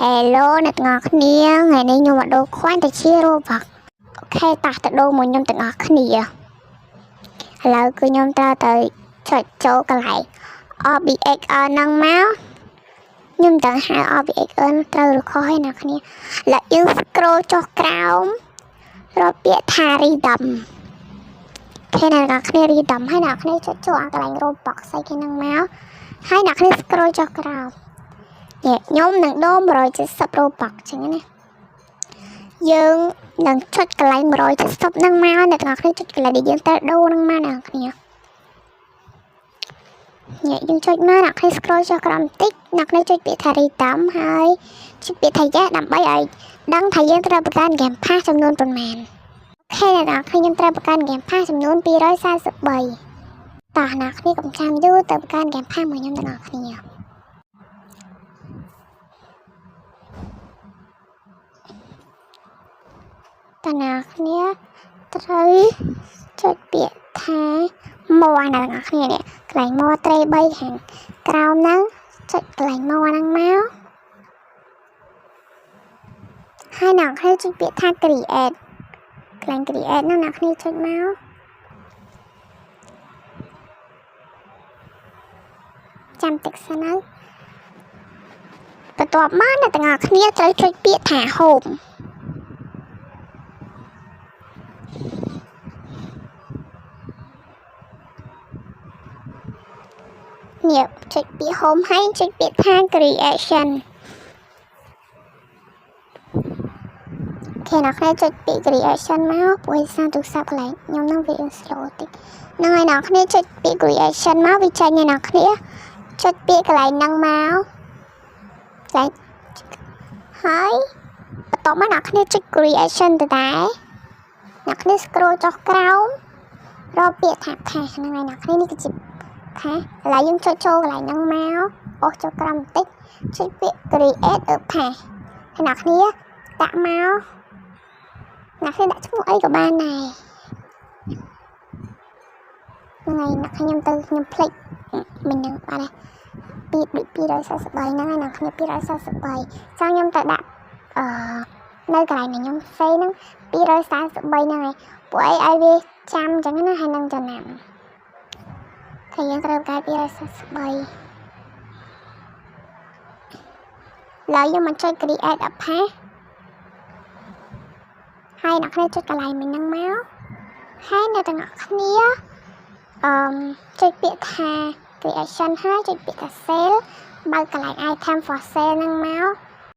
Hello អ្នកទាំងអស់គ្នាថ្ងៃនេះខ្ញុំមកដូរខ្វាន់ទៅជារូបអូខេតោះទៅដូរមួយខ្ញុំទាំងអស់គ្នាឥឡូវគឺខ្ញុំត្រូវទៅចុចចូលកន្លែង OBXR ហ្នឹងមកខ្ញុំទាំងហៅ OBXR ត្រូវឬខុសហើយអ្នកគ្នាឥឡូវយើង scroll ចុះក្រោមរកពាក្យថា Redeem គេអ្នកទាំងអស់គ្នា Redeem ហើយអ្នកគ្នាចុចចូលអាកន្លែង Roblox ស្អីគេហ្នឹងមកហើយអ្នកគ្នា scroll ចុះក្រោមខ្ញុំនឹងដូរ170 Robux ចឹងណាយើងនឹងចុចកន្លែង170ហ្នឹងមកអ្នកទាំងអស់គ្នាចុចកន្លែងដែលយើងត្រូវដូរហ្នឹងមកអ្នកគ្នាយើងចុចមកអ្នកគ្នា scroll ចុះក្រោមបន្តិចអ្នកគ្នាចុចពាក្យថា Redeem ហើយចុចពាក្យថា Yes ដើម្បីឲ្យដឹងថាយើងត្រូវបង្កើន Game Pass ចំនួនប៉ុន្មានអូខេអ្នកទាំងអស់គ្នាខ្ញុំត្រូវបង្កើន Game Pass ចំនួន243តោះអ្នកគ្នាកុំចាំយូរទៅបង្កើន Game Pass មួយខ្ញុំទាំងអស់គ្នាតាណាគ្នាត្រូវចុចពាក្យថាមួណាអ្នកគ្នានេះកន្លែងមួត្រេ3ខាងក្រោមហ្នឹងចុចកន្លែងមួហ្នឹងមកហើយអ្នកគ្នាចុចពាក្យថា create កន្លែង create ហ្នឹងអ្នកគ្នាចុចមកចាំតិចសិនហើយបន្ទាប់មកអ្នកទាំងអស់គ្នាត្រូវចុចពាក្យថា homeនេះចុចពាក្យ home ហើយចុចពាក្យថា creation គេអ្នកគ្នាចុចពាក្យ creation មកព្រោះសារទូរស័ព្ទកន្លែងខ្ញុំនឹងវា slow តិចហ្នឹងហើយអ្នកគ្នាចុចពាក្យ creation មកវាចាញ់ឲ្យអ្នកគ្នាចុចពាក្យកន្លែងហ្នឹងមកកន្លែងហើយបន្ទាប់មកអ្នកគ្នាចុច creation ទៅដែរអ្នកគ្នា scroll ចុះក្រោមរកពាក្យថា cache ហ្នឹងហើយអ្នកគ្នានេះគឺជាค่ะឥឡូវយើងចុចចូលកន្លែងហ្នឹងមកអូសចូលក្រោមបន្តិចចុចពាក្យ create a page ហើយអ្នកគ្នាដាក់មកអ្នកគ្នាដាក់ឈ្មោះអីក៏បានដែរហ្នឹងហើយអ្នកខ្ញុំទៅខ្ញុំភ្លេចមិញហ្នឹងបាទ243ហ្នឹងហើយអ្នកគ្នា243ចាំខ្ញុំទៅដាក់នៅកន្លែងដែលខ្ញុំសេហ្នឹង243ហ្នឹងហើយពួកអីឲ្យវាចាំអញ្ចឹងណាហើយនឹងចំណាំហើយយើងត្រូវការ243ឡើយយើងមកចុច create a page ហើយអ្នកគ្នាចុចកន្លែងមិញហ្នឹងមកហើយអ្នកទាំងអស់គ្នាចុចពាក្យថា creation ហើយចុចពាក្យថា sale បើកកន្លែង item for sale ហ្នឹងមក